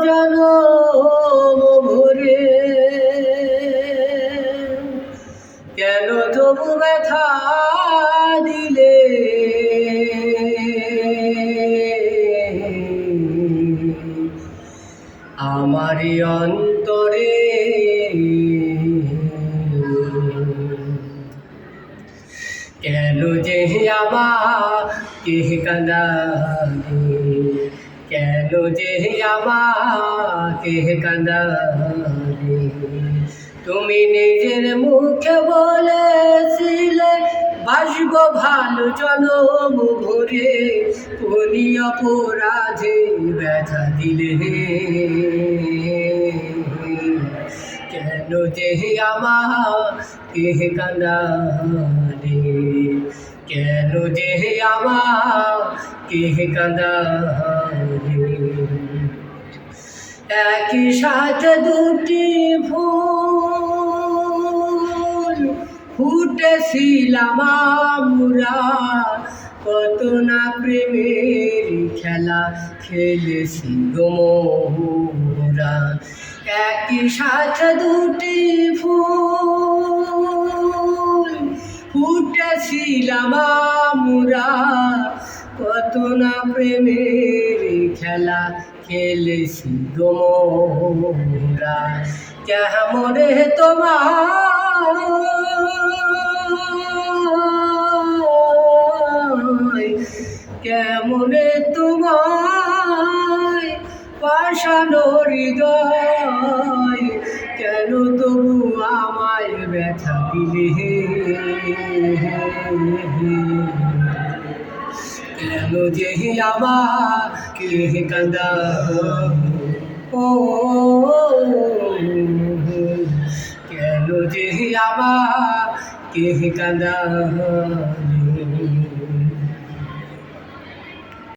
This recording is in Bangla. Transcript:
জনম ভরে, কেন তবু ব্যথা দিলে? আমারই অন্তরে কেন যে আমাকে কাঁদালে, কেন যে আমাকে কাঁদালে? তুমি নিজের মুখে বলেছিলে বাসবো ভালো জনম ভরে, কোন অপরাধে ব্যথা দিলে? কেন যে আমাকে কাঁদালে, কেন যে আমাকে কাঁদালে? একই সাথে দুটি ফুল ফুটেছিলাম আমরা, কত না প্রেমের খেলা খেলেছি গো মোরা। একই সাথে দুটি ফুল ফুটেছিলাম আমরা, কত না প্রেমের খেলা খেলেছি গো মোরা। কেমনে তোমায়, কেমনে তোমায় পাশানো হৃদয়, কেন তবু আমায় ব্যথা দিলে? কেন যে আমাকে কাঁদালে, ও কেন যে আমাকে কাঁদালে?